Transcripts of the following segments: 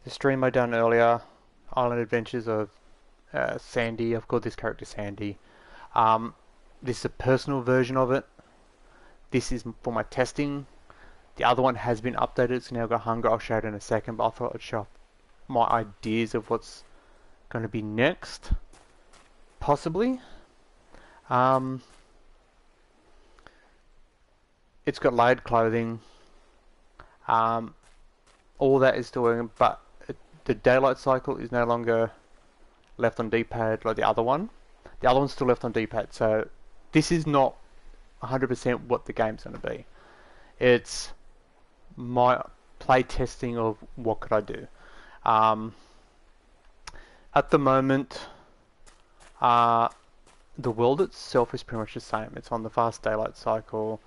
The stream I done earlier, Island Adventures of Sandy. I've called this character Sandy. Um, this is a personal version of it. This is for my testing. The other one has been updated. It's now got hunger. I'll show it in a second, but I thought I'd show off my ideas of what's going to be next, possibly. Um, it's got layered clothing. Um, all that is still working, but the daylight cycle is no longer left on D-pad like the other one. The other one's still left on D-pad, so this is not 100% what the game's going to be. It's my play testing of what could I do. Um, at the moment, the world itself is pretty much the same. It's on the fast daylight cycle.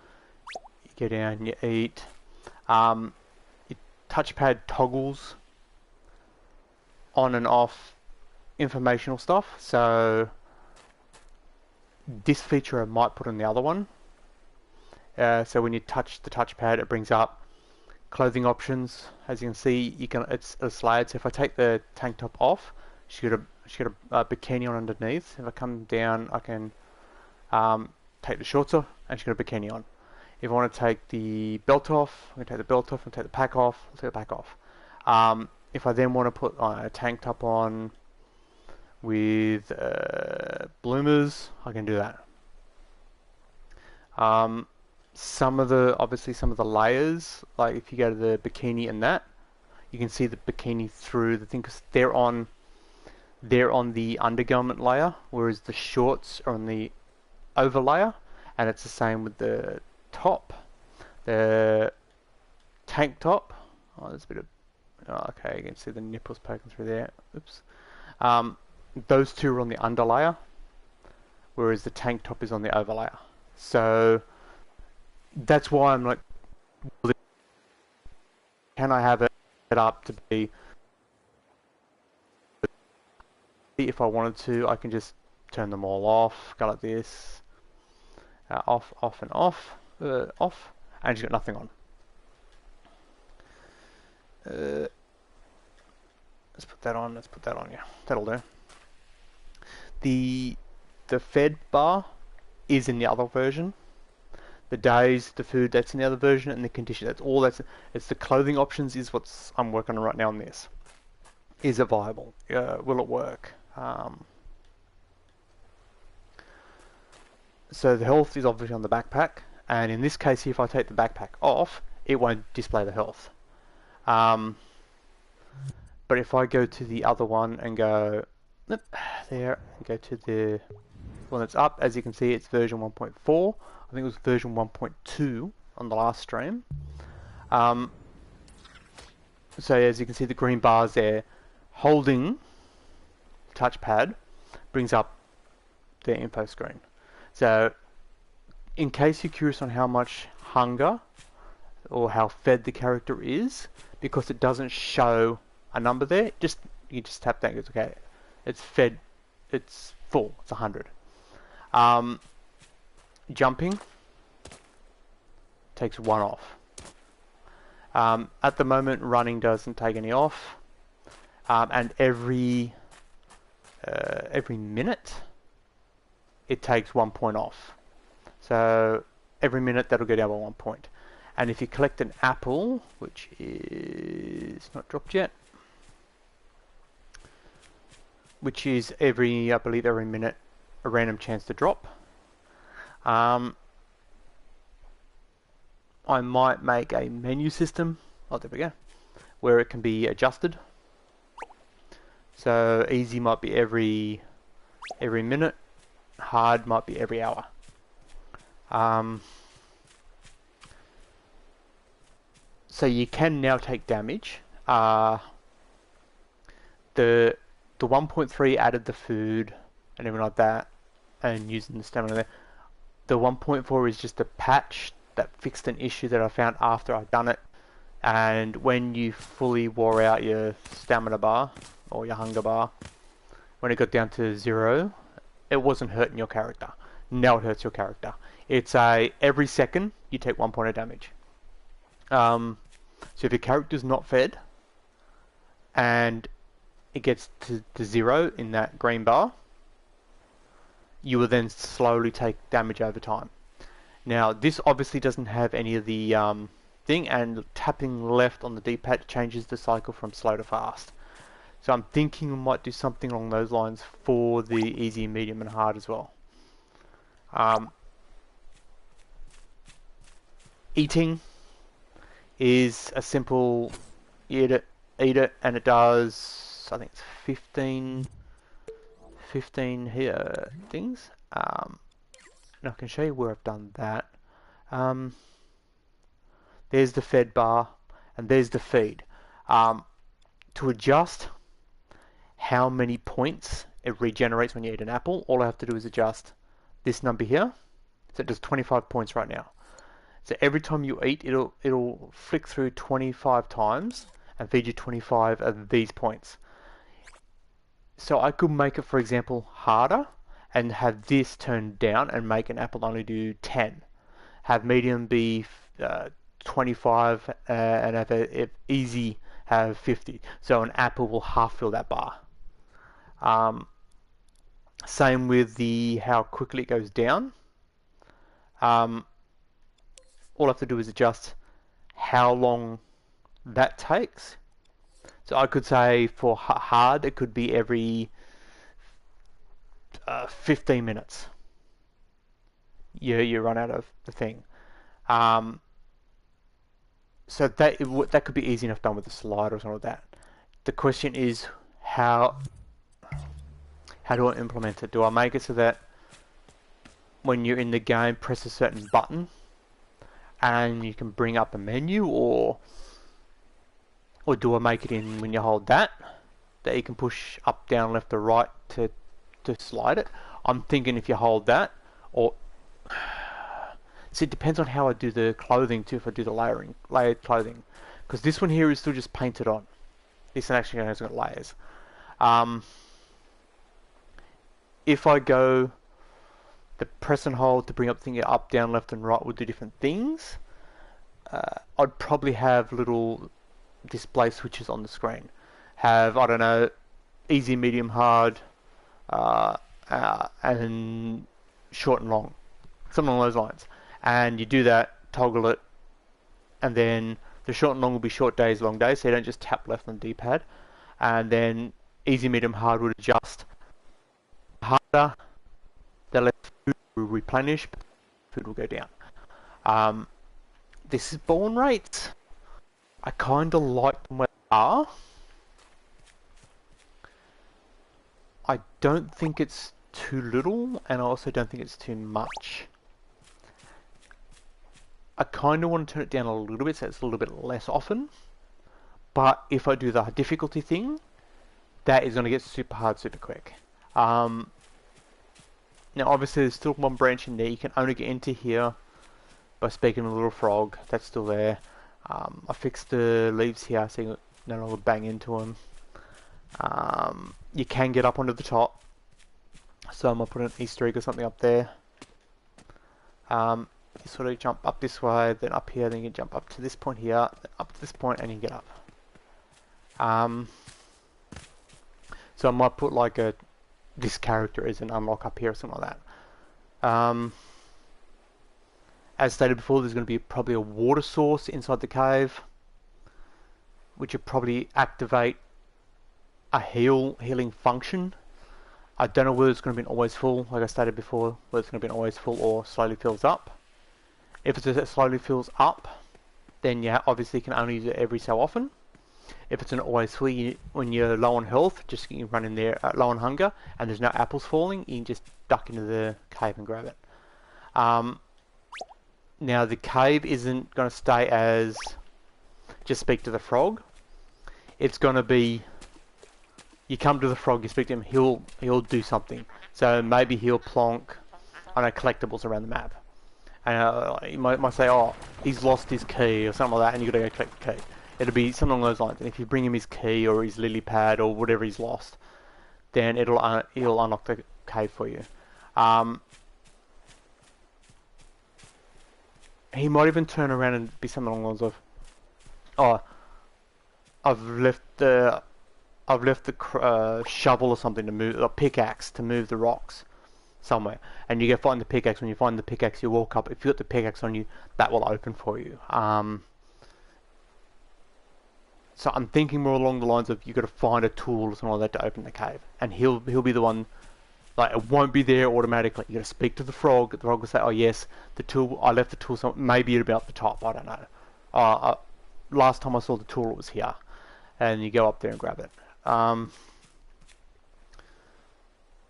You get down, you eat. Your touchpad toggles on and off informational stuff. So this feature I might put on the other one. So when you touch the touchpad, it brings up clothing options. As you can see, it's layered. So if I take the tank top off, she got a bikini on underneath. If I come down, I can take the shorts off, and she's got a bikini on. If I want to take the belt off, I'm going to take the belt off and take the pack off. I'll take the pack off. If I then want to put a tank top on with bloomers, I can do that. Obviously some of the layers, like if you go to the bikini and that, you can see the bikini through the thing because they're on the undergarment layer, whereas the shorts are on the over layer, and it's the same with the top, the tank top. Oh, there's a bit of okay, you can see the nipples poking through there. Oops. Those two are on the under layer, whereas the tank top is on the over layer. So that's why I'm like, can I have it set up to be, if I wanted to, I can just turn them all off, go like this, off, off and off, off, and you've got nothing on. Let's put that on, yeah, that'll do. The fed bar is in the other version. The days, the food, that's in the other version, and the condition, it's the clothing options is what I'm working on right now on this. Is it viable? Will it work? So the health is obviously on the backpack, and in this case, if I take the backpack off, it won't display the health. But if I go to the other one and go there, and go to the one that's up, as you can see, it's version 1.4. I think it was version 1.2 on the last stream. So as you can see, the green bars there, holding the touchpad brings up the info screen. So in case you're curious on how much hunger or how fed the character is, because it doesn't show a number there, you just tap that, it's okay, it's fed, it's full, it's 100. Jumping takes 1 off. At the moment, running doesn't take any off, and every minute it takes 1 point off. So every minute that'll go down by 1 point. And if you collect an apple, which is not dropped yet, which is I believe every minute, a random chance to drop. I might make a menu system, oh there we go, where it can be adjusted. So easy might be every minute, hard might be every hour. So you can now take damage. The 1.3 added the food and everything like that, and using the stamina there. The 1.4 is just a patch that fixed an issue that I found after I'd done it, and when you fully wore out your stamina bar or your hunger bar, when it got down to 0, it wasn't hurting your character. Now it hurts your character. It's every second you take 1 point of damage. So if your character's not fed and it gets to 0 in that green bar, you will then slowly take damage over time. Now, this obviously doesn't have any of the thing, and tapping left on the D-pad changes the cycle from slow to fast. So I'm thinking we might do something along those lines for the easy, medium, and hard as well. Eating is a simple eat it, and it does, I think it's 15 here things. And I can show you where I've done that. There's the fed bar, and there's the feed. To adjust how many points it regenerates when you eat an apple, all I have to do is adjust this number here. So it does 25 points right now. So every time you eat, it'll flick through 25 times and feed you 25 of these points. So I could make it, for example, harder and have this turned down and make an apple only do 10. Have medium be 25 and have if easy have 50. So an apple will half fill that bar. Same with the how quickly it goes down. All I have to do is adjust how long that takes. So I could say for hard, it could be every 15 minutes. You run out of the thing. So that could be easy enough done with a slide or something like that. The question is how do I implement it? Do I make it so that when you're in the game, press a certain button and you can bring up a menu, or do I make it in when you hold that you can push up, down, left, or right to slide it? I'm thinking if you hold that, or so it depends on how I do the clothing too. If I do the layered clothing, because this one here is still just painted on. This one actually has got layers. If I go the press and hold to bring up thing up, down, left, and right will do different things. I'd probably have little display switches on the screen. Have, I don't know, easy, medium, hard, and short and long, something along those lines. And you do that, toggle it, and then the short and long will be short days, long days. So you don't just tap left on the D-pad. And then easy, medium, hard would adjust. Harder, the less food will replenish, but food will go down. This is born rates. I kind of like them where they are. I don't think it's too little, and I also don't think it's too much. I kind of want to turn it down a little bit so it's a little bit less often. But if I do the difficulty thing, that is going to get super hard super quick. Now obviously there's still one branch in there. You can only get into here by speaking to the little frog. That's still there. I fixed the leaves here so you no longer bang into them. You can get up onto the top. So I'm going to put an Easter egg or something up there. You sort of jump up this way, then up here, then you can jump up to this point here, then up to this point, and you get up. So I might put like this character as an unlock up here or something like that. As stated before, there's going to be probably a water source inside the cave, which will probably activate a healing function. I don't know whether it's going to be always full, like I stated before, whether it's going to be always full or slowly fills up. If it slowly fills up, then you obviously can only use it every so often. If it's an always full, when you're low on health, just you can run in there low on hunger, and there's no apples falling, you can just duck into the cave and grab it. Now the cave isn't going to stay as just speak to the frog. It's going to be you come to the frog, you speak to him, he'll do something. So maybe he'll plonk, I don't know, collectibles around the map. And you might say, oh, he's lost his key or something like that, and you've got to go collect the key. It'll be something along those lines. And if you bring him his key or his lily pad or whatever he's lost, then he'll unlock the cave for you. He might even turn around and be something along those lines of, oh, I've left the I've left the shovel or something to move, a pickaxe to move the rocks somewhere, and you go find the pickaxe. When you find the pickaxe, you walk up. If you got the pickaxe on you, that will open for you. So I'm thinking more along the lines of you got to find a tool or something like that to open the cave, and he'll be the one. Like, it won't be there automatically. You got to speak to the frog. The frog will say, "Oh yes, the tool. I left the tool. Maybe it'll be up the top. I don't know. Last time I saw the tool, it was here." And you go up there and grab it.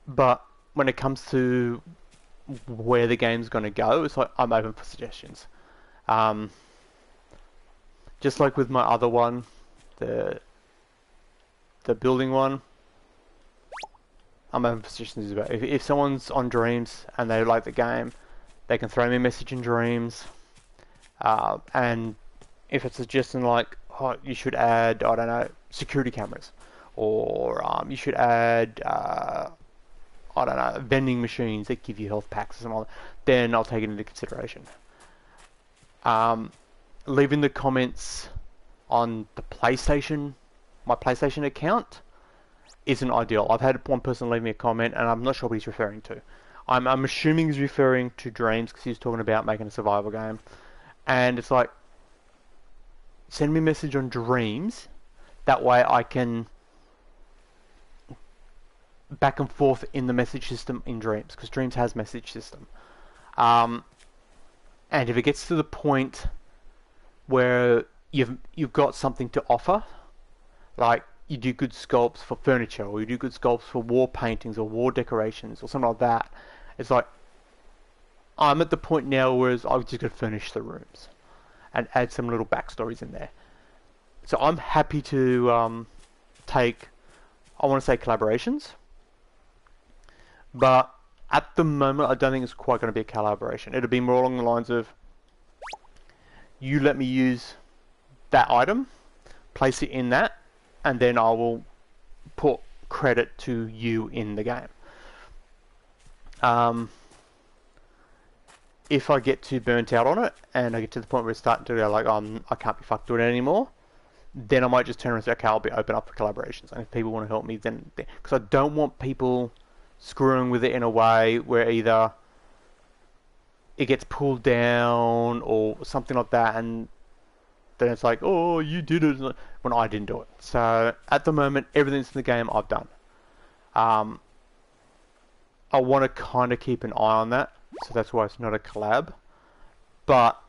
But when it comes to where the game's going to go, it's like I'm open for suggestions. Just like with my other one, the building one, I'm open for suggestions as well. If someone's on Dreams and they like the game, they can throw me a message in Dreams. And if it's suggesting like, oh, you should add, I don't know, security cameras, or you should add, I don't know, vending machines that give you health packs or something like that, then I'll take it into consideration. Leaving the comments on the PlayStation, my PlayStation account, isn't ideal. I've had one person leave me a comment, and I'm not sure what he's referring to. I'm assuming he's referring to Dreams because he's talking about making a survival game, and it's like, send me a message on Dreams. That way I can back and forth in the message system in Dreams, because Dreams has message system. And if it gets to the point where you've got something to offer, like you do good sculpts for furniture, or you do good sculpts for wall paintings or wall decorations or something like that, it's like I'm at the point now where I've just got to furnish the rooms and add some little backstories in there. So I'm happy to take, I want to say, collaborations, but at the moment I don't think it's quite going to be a collaboration. It'll be more along the lines of, you let me use that item, place it in that, and then I will put credit to you in the game. If I get too burnt out on it, and I get to the point where it's starting to go like, I can't be fucked doing it anymore, then I might just turn around and say, okay, I'll be open up for collaborations. And if people want to help me, then, because I don't want people screwing with it in a way where either it gets pulled down or something like that, and then it's like, oh, you did it, when I didn't do it. So at the moment, everything's in the game I've done. I want to kind of keep an eye on that, so that's why it's not a collab. But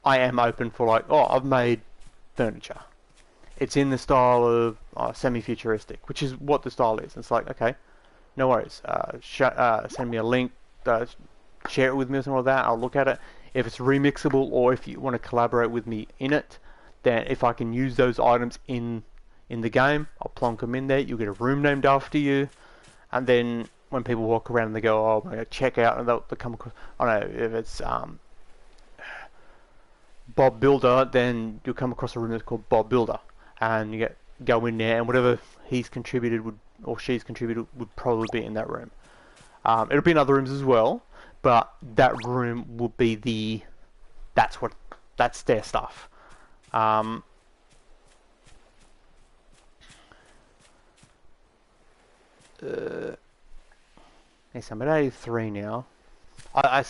I am open for like, oh, I've made furniture. It's in the style of semi-futuristic, which is what the style is. It's like, okay, no worries. Send me a link, share it with me or something like that. I'll look at it. If it's remixable, or if you want to collaborate with me in it, then if I can use those items in the game, I'll plonk them in there. You'll get a room named after you, and then when people walk around and they go, oh, I'm going to check out, and they'll come across, I don't know, if it's Bob Builder, then you'll come across a room that's called Bob Builder, and you go in there, and whatever he's contributed or she's contributed would probably be in that room. It'll be in other rooms as well, but that room will be that's their stuff. Yes, I'm at 83 now. I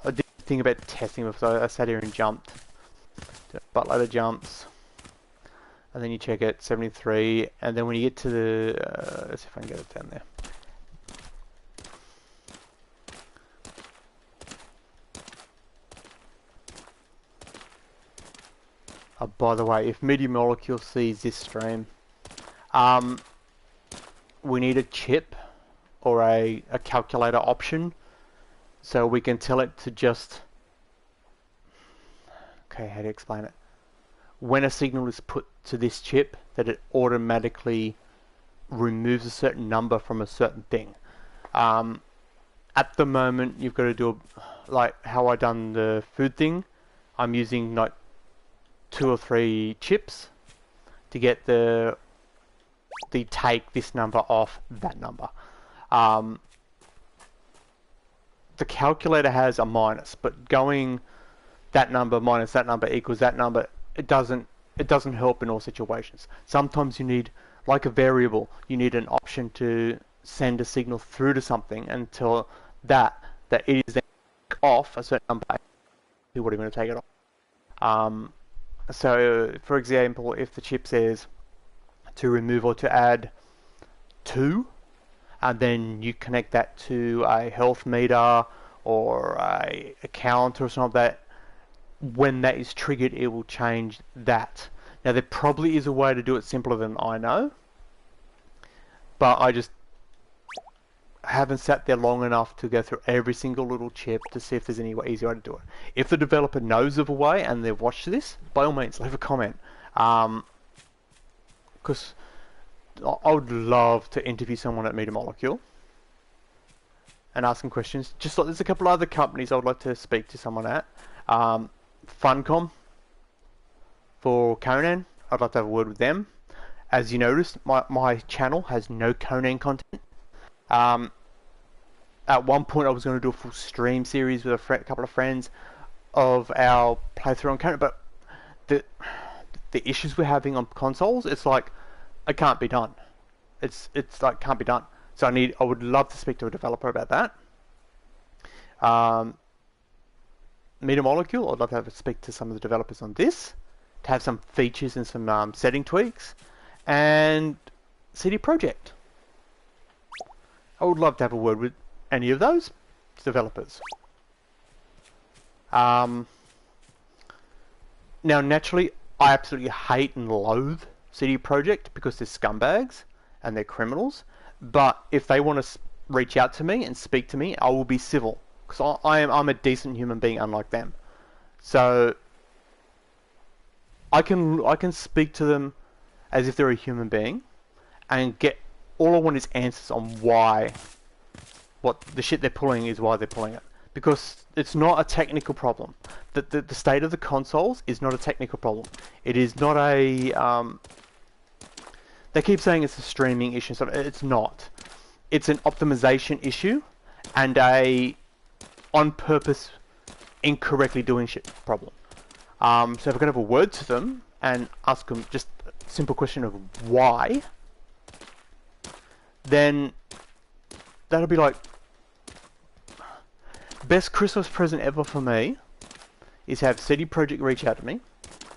did think about testing because I sat here and jumped, did a buttload of jumps, and then you check it 73, and then when you get to the let's see if I can get it down there. Oh, by the way, if Media Molecule sees this stream, we need a chip or a calculator option so we can tell it to just, okay, how do you explain it? When a signal is put to this chip, that it automatically removes a certain number from a certain thing. At the moment, you've got to do like how I done the food thing. I'm using like 2 or 3 chips to get the take this number off that number. The calculator has a minus, but going that number minus that number equals that number, it doesn't it doesn't help in all situations. Sometimes you need, like a variable, you need an option to send a signal through to something until that it is then off a certain number. You wouldn't want to take it off. So, for example, if the chip says to remove or to add 2, and then you connect that to a health meter or a counter or something like that, when that is triggered, it will change that. Now, there probably is a way to do it simpler than I know, but I just haven't sat there long enough to go through every single little chip to see if there's any easy way to do it. If the developer knows of a way and they've watched this, by all means, leave a comment. Because I would love to interview someone at Meter Molecule and ask them questions. Just like there's a couple other companies I would like to speak to someone at. Funcom for Conan, I'd like to have a word with them. As you noticed, my channel has no Conan content. At one point I was going to do a full stream series with a couple of friends of our playthrough on Conan, but the issues we're having on consoles, it's like, it can't be done. It's like, can't be done. So I would love to speak to a developer about that. Meter Molecule, I'd love to speak to some of the developers on this, to have some features and some setting tweaks. And CD Projekt, I would love to have a word with any of those developers. Now, naturally, I absolutely hate and loathe CD Projekt because they're scumbags and they're criminals. But if they want to reach out to me and speak to me, I will be civil, because I'm a decent human being, unlike them. So I can speak to them as if they're a human being, and get, all I want is answers on why, what the shit they're pulling is, why they're pulling it. Because it's not a technical problem. The state of the consoles is not a technical problem. It is not a... they keep saying it's a streaming issue. So it's not. It's an optimization issue and a on-purpose incorrectly doing shit problem. So if I could have a word to them and ask them just a simple question of why, then that'll be like... Best Christmas present ever for me is have CD Projekt reach out to me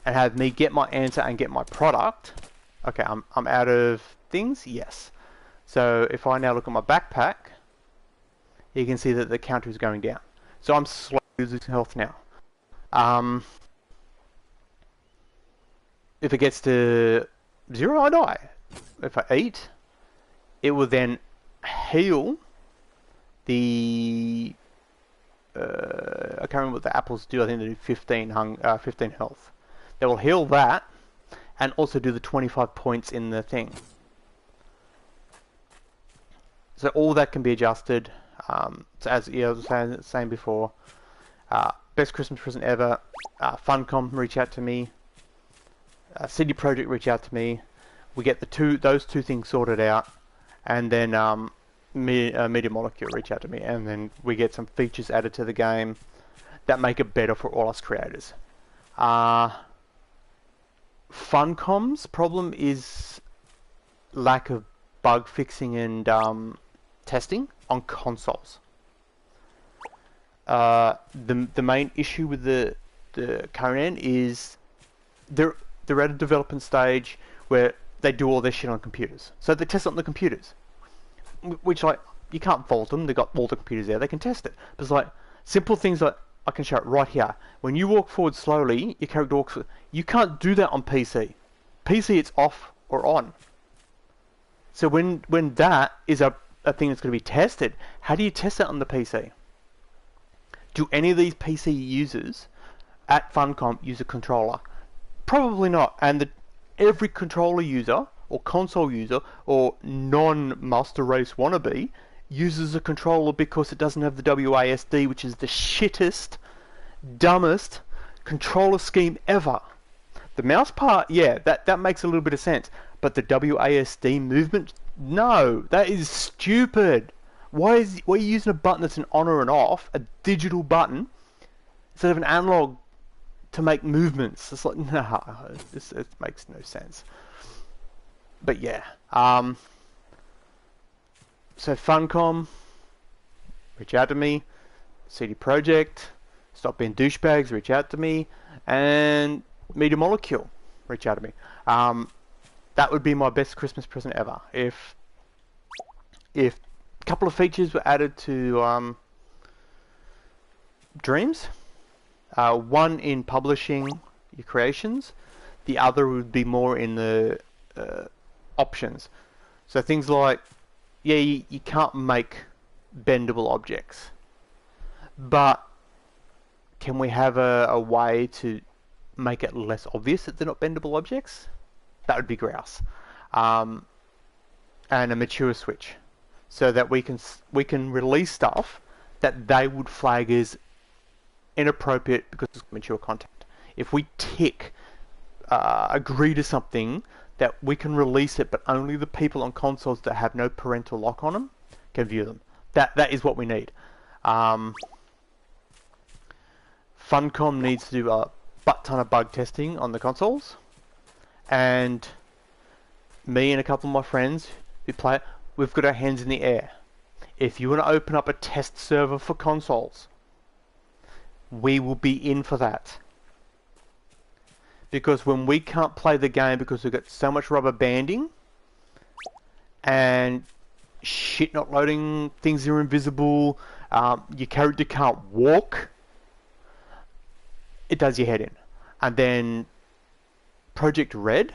and have me get my answer and get my product. Okay, I'm out of things? Yes. So if I now look at my backpack, you can see that the counter is going down. So I'm slowly losing health now. If it gets to 0, I die. If I eat, it will then heal the... I can't remember what the apples do. I think they do 15 health. They will heal that and also do the 25 points in the thing. So all that can be adjusted. So as I was saying before, best Christmas present ever. Funcom reach out to me. CD Projekt reach out to me. We get those two things sorted out, and then Media Molecule reach out to me, and then we get some features added to the game that make it better for all us creators. Funcom's problem is lack of bug fixing and testing on consoles. The main issue with the Conan is they're at a development stage where they do all their shit on computers, so they test it on the computers. Which, like, you can't fault them. They've got all the computers there. They can test it. But it's like simple things like, I can show it right here. When you walk forward slowly, your character walks... You can't do that on PC. PC, it's off or on. So when that is a thing that's going to be tested, how do you test it on the PC? Do any of these PC users at Funcom use a controller? Probably not. And every controller user or console user or non-master race wannabe uses a controller because it doesn't have the WASD, which is the shittest, dumbest controller scheme ever. The mouse part, yeah, that makes a little bit of sense, but the WASD movement, no, that is stupid. Why are you using a button that's an on or an off, a digital button, instead of an analog to make movements. It's like, nah, it makes no sense. But yeah, so Funcom, reach out to me. CD Projekt, stop being douchebags, reach out to me. And Media Molecule, reach out to me. That would be my best Christmas present ever. If a couple of features were added to Dreams, one in publishing your creations, the other would be more in the options. So things like, yeah, you can't make bendable objects, but can we have a way to make it less obvious that they're not bendable objects? That would be grouse. And a mature switch, so that we can release stuff that they would flag as inappropriate because it's mature content. If we agree to something, that we can release it, but only the people on consoles that have no parental lock on them can view them. That is what we need. Funcom needs to do a butt ton of bug testing on the consoles, and me and a couple of my friends who play it, we've got our hands in the air. If you want to open up a test server for consoles, we will be in for that. Because when we can't play the game because we've got so much rubber banding and shit not loading, things are invisible, your character can't walk, it does your head in. And then Project Red,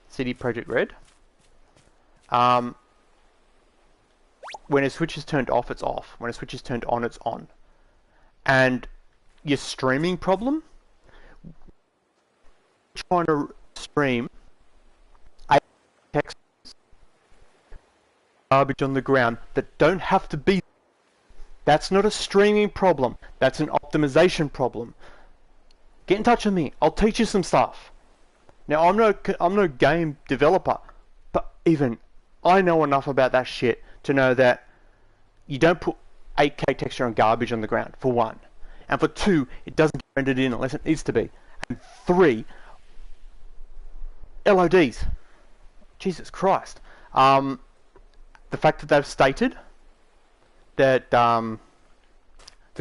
CD Projekt Red, when a switch is turned off, it's off. When a switch is turned on, it's on. And your streaming problem, trying to stream text garbage on the ground that don't have to be. That's not a streaming problem. That's an optimization problem. Get in touch with me. I'll teach you some stuff. Now, I'm no game developer, but even I know enough about that shit to know that you don't put 8K texture on garbage on the ground, for one. And for two, it doesn't get rendered in unless it needs to be. And three, LODs. Jesus Christ. The fact that they've stated that the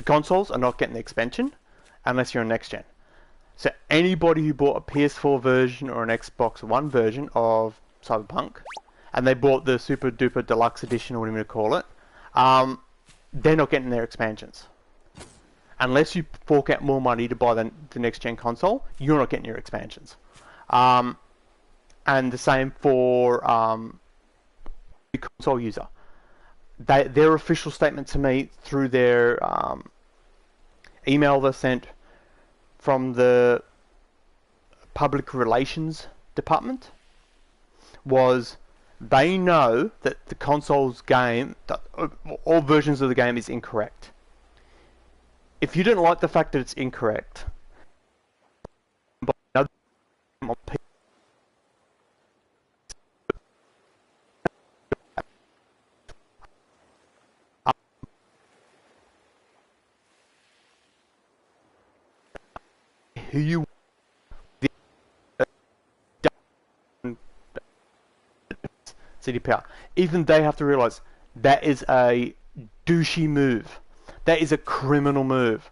consoles are not getting the expansion unless you're on next gen. So anybody who bought a PS4 version or an Xbox One version of Cyberpunk, and they bought the super duper deluxe edition or whatever you call it, they're not getting their expansions. Unless you fork out more money to buy the next gen console, you're not getting your expansions. And the same for the console user. Their official statement to me through their email they sent from the public relations department was they know that the console's game, that all versions of the game is incorrect. If you don't like the fact that it's incorrect, who you CDPR, even they have to realize that is a douchey move. That is a criminal move.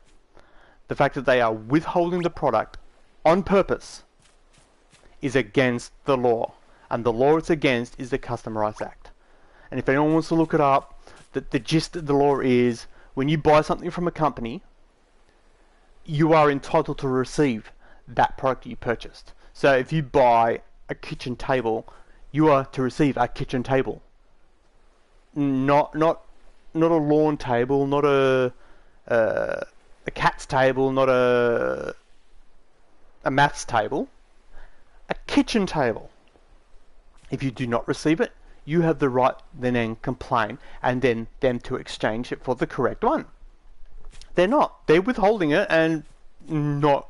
The fact that they are withholding the product on purpose is against the law. And the law it's against is the Customer Rights Act. And if anyone wants to look it up, the gist of the law is when you buy something from a company, you are entitled to receive that product that you purchased. So if you buy a kitchen table, you are to receive a kitchen table. Not a lawn table, not a cat's table, not a maths table. A kitchen table. If you do not receive it, you have the right then complain and then them to exchange it for the correct one. They're not. They're withholding it and not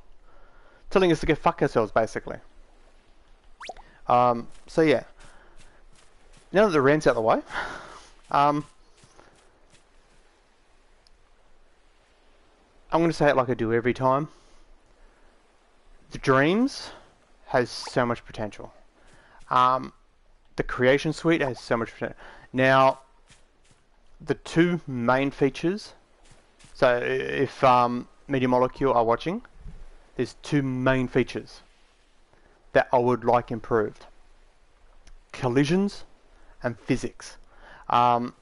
telling us to go fuck ourselves, basically. So yeah. Now that the rant's out of the way, I'm going to say it like I do every time. The Dreams has so much potential. The Creation Suite has so much potential. Now, the two main features. So if Media Molecule are watching, there's two main features that I would like improved: collisions and physics. Now,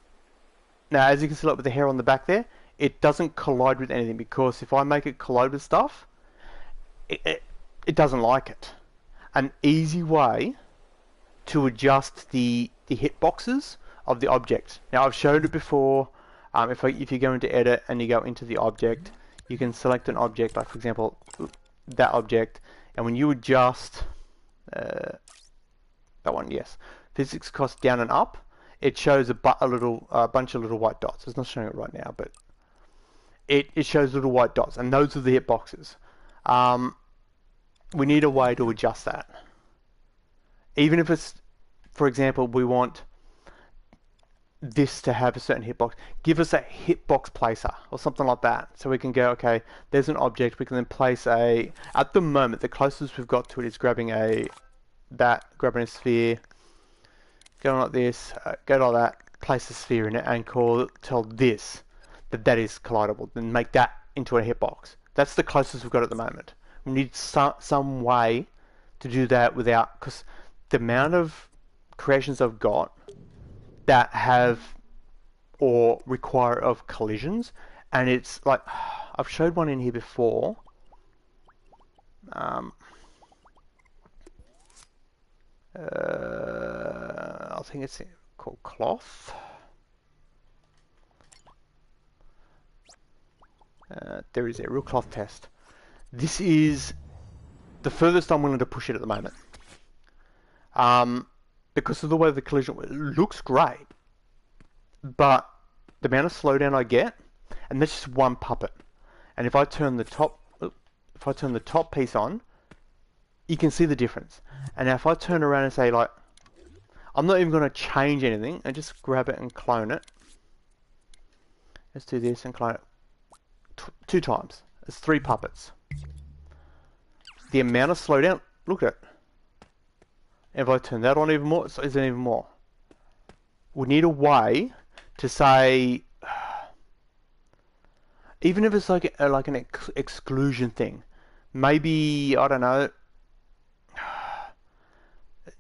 as you can see, like with the hair on the back there, it doesn't collide with anything, because if I make it collide with stuff, it doesn't like it. An easy way to adjust the hitboxes of the object. Now, I've showed it before. If you go into edit and you go into the object, you can select an object, like for example that object, and when you adjust that one, yes, physics cost down and up, it shows a bunch of little white dots. It's not showing it right now, but it shows little white dots, and those are the hitboxes. We need a way to adjust that. Even if it's, for example, we want this to have a certain hitbox, give us a hitbox placer or something like that, so we can go, okay, there's an object, we can then place at the moment the closest we've got to it is grabbing a sphere, going like this, go like that, place a sphere in it, and tell this that is collidable, then make that into a hitbox. That's the closest we've got at the moment. We need some way to do that without, because the amount of creations I've got that have or require of collisions, and it's like, I've showed one in here before. I think it's called Cloth. There is a real cloth test. This is the furthest I'm willing to push it at the moment. Because of the way the collision looks great, but the amount of slowdown I get, and that's just one puppet. And if I turn the top piece on, you can see the difference. And now if I turn around and say, like, I'm not even going to change anything, and just grab it and clone it. Let's do this and clone it 2 times. It's 3 puppets. The amount of slowdown, look at it. If I turn that on even more, it's even more. We need a way to say, even if it's like an exclusion thing, maybe, I don't know.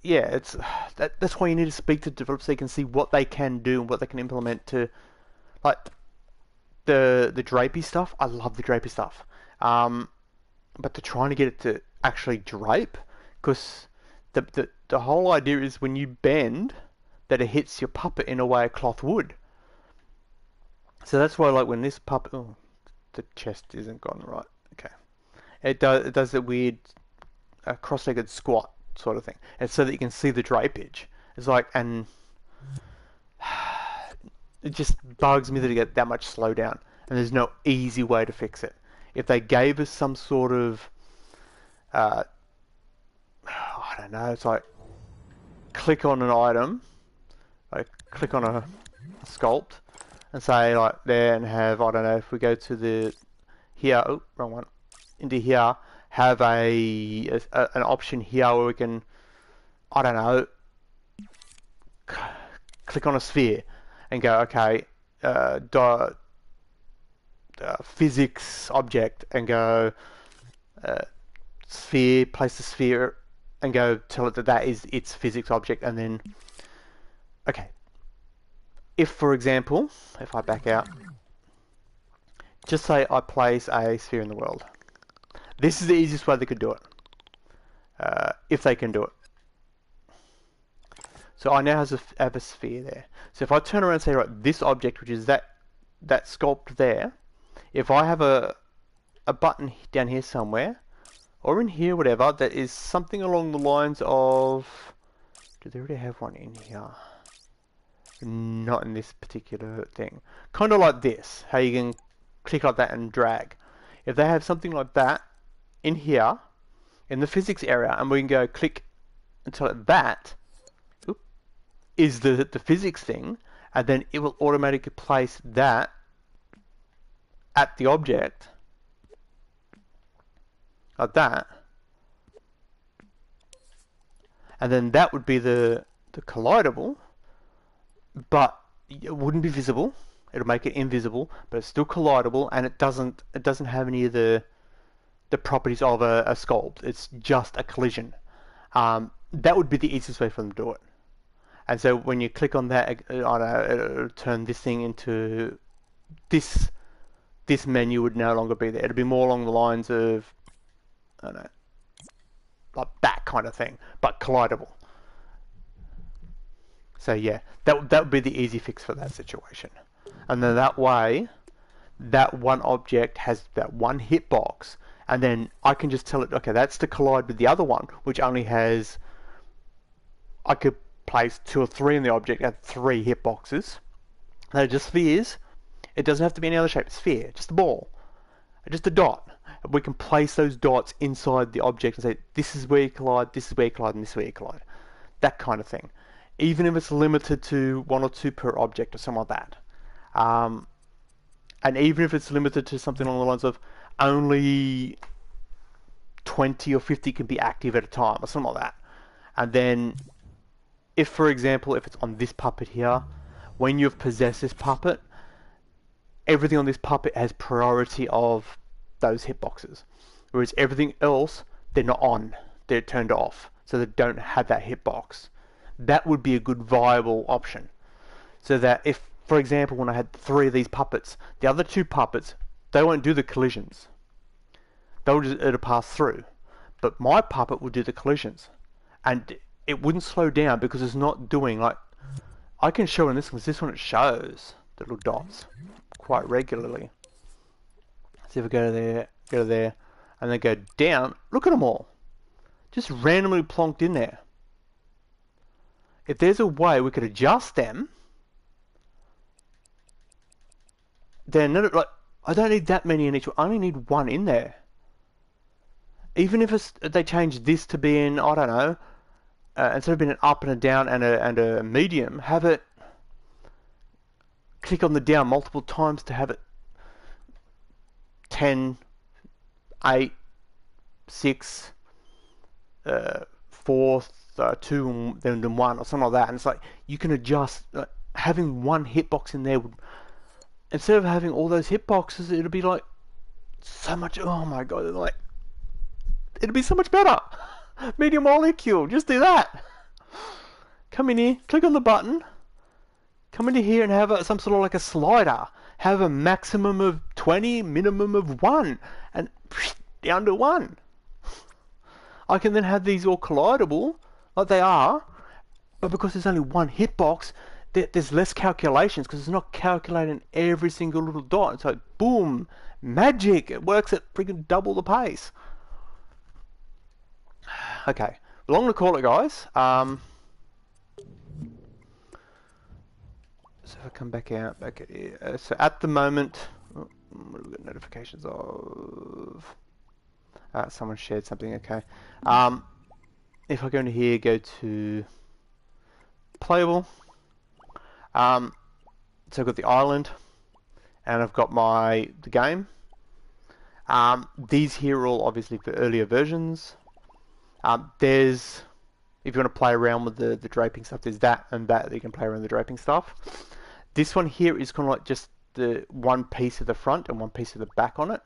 Yeah, that's why you need to speak to developers so you can see what they can do and what they can implement to, like the drapey stuff. I love the drapey stuff, but they're trying to get it to actually drape, because the whole idea is when you bend, that it hits your puppet in a way a cloth would. So that's why, like, when this puppet, oh, the chest isn't gone right. Okay, it does the weird cross-legged squat sort of thing. It's so that you can see the drapage. It's like, and it just bugs me that it get that much slowdown, and there's no easy way to fix it. If they gave us some sort of I don't know, it's like click on an item, like click on a sculpt and say like there, and have, I don't know, if we go to the here, oh, wrong one, into here, have an option here where we can, I don't know, click on a sphere and go, okay, physics object, and go sphere, place the sphere and go tell it that is its physics object, and then, okay, if for example, if I back out, just say I place a sphere in the world. This is the easiest way they could do it, if they can do it. So I now have a sphere there. So if I turn around and say, right, this object, which is that sculpt there, if I have a button down here somewhere, or in here, whatever, that is something along the lines of, do they already have one in here? Not in this particular thing. Kind of like this, how you can click like that and drag. If they have something like that in here, in the physics area, and we can go click until that is the physics thing, and then it will automatically place that at the object, like that, and then that would be the collidable, but it wouldn't be visible. It'll make it invisible, but it's still collidable, and it doesn't have any of the properties of a sculpt. It's just a collision. That would be the easiest way for them to do it. And so when you click on that, it'll turn this thing into this. This menu would no longer be there. It'd be more along the lines of, I don't know, like that kind of thing, but collidable. So yeah, that would be the easy fix for that situation. And then that way, that one object has that one hitbox, and then I can just tell it, okay, that's to collide with the other one, which only has, I could place 2 or 3 in the object at 3 hitboxes. They're just spheres. It doesn't have to be any other shape. Sphere, just a ball, just a dot. We can place those dots inside the object and say, this is where you collide, this is where you collide, and this is where you collide. That kind of thing. Even if it's limited to 1 or 2 per object or something like that. And even if it's limited to something along the lines of only 20 or 50 can be active at a time or something like that. And then if, for example, if it's on this puppet here, when you've possessed this puppet, everything on this puppet has priority of those hitboxes. Whereas everything else, they're not on. They're turned off. So they don't have that hitbox. That would be a good viable option. So that if, for example, when I had 3 of these puppets, the other 2 puppets, they won't do the collisions. It'll pass through. But my puppet will do the collisions. And it wouldn't slow down because it's not doing, like, I can show in this one, because this one it shows the little dots quite regularly. So if we go to there, and then go down, look at them all. Just randomly plonked in there. If there's a way we could adjust them, then like, I don't need that many in each one. I only need 1 in there. Even if they change this to being, I don't know, instead of being an up and a down and a medium, have it click on the down multiple times to have it 10, 8, 6, 4, 2, then 1 or something like that. And it's like you can adjust. Having 1 hitbox in there would, instead of having all those hitboxes, it'll be like so much. Oh my god! Like it'd be so much better. Medium molecule, just do that. Come in here, click on the button. Come into here and have some sort of like a slider. Have a maximum of 20, minimum of 1, and down to 1. I can then have these all collidable, like they are, but because there's only 1 hitbox, there's less calculations because it's not calculating every single little dot. It's like, boom, magic. It works at freaking double the pace. Okay, well, I'm going to call it, guys. So if I come back out, back at here. So at the moment, what have we got notifications of? Someone shared something, okay. If I go into here, go to playable. So I've got the island, and I've got the game. These here are all obviously for earlier versions. There's, if you want to play around with the draping stuff, there's that and that you can play around the draping stuff. This one here is kind of like just the one piece of the front and one piece of the back on it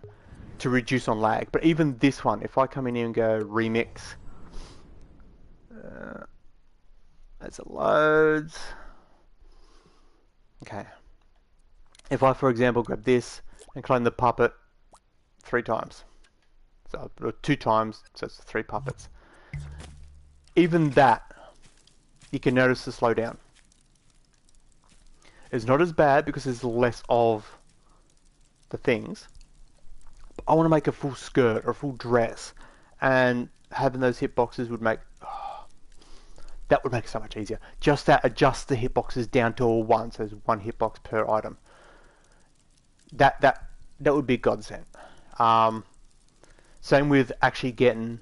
to reduce on lag. But even this one, if I come in here and go remix, as it loads. Okay. If I, for example, grab this and clone the puppet 3 times, so 2 times, so it's 3 puppets. Even that, you can notice the slowdown. It's not as bad because there's less of the things. But I want to make a full skirt or a full dress, and having those hitboxes would make that would make it so much easier. Just that, adjust the hitboxes down to a 1, so there's 1 hitbox per item. That would be a godsend. Same with actually getting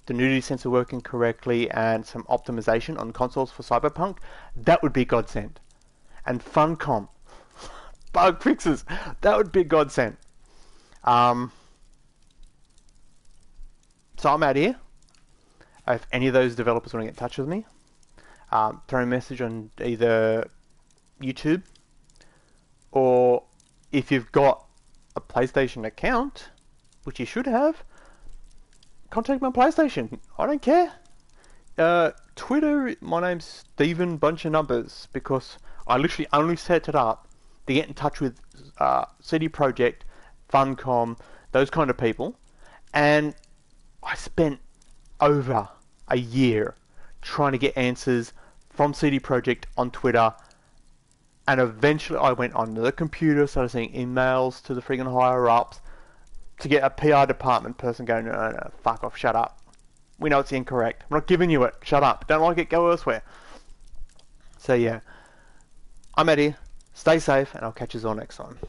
the nudity sensor working correctly and some optimization on consoles for Cyberpunk. That would be godsend. And Funcom bug fixes, that would be godsend. So I'm out here. if any of those developers want to get in touch with me, throw a message on either YouTube, or if you've got a PlayStation account, which you should have, contact my PlayStation. I don't care. Twitter, my name's Stephen Bunch of Numbers, because I literally only set it up to get in touch with CD Projekt, Funcom, those kind of people, and I spent over a year trying to get answers from CD Projekt on Twitter, and eventually I went onto the computer, started sending emails to the friggin' higher ups to get a PR department person going, no, fuck off, shut up. We know it's incorrect. I'm not giving you it. Shut up. Don't like it, go elsewhere. So yeah, I'm Eddie. Stay safe, and I'll catch you all next time.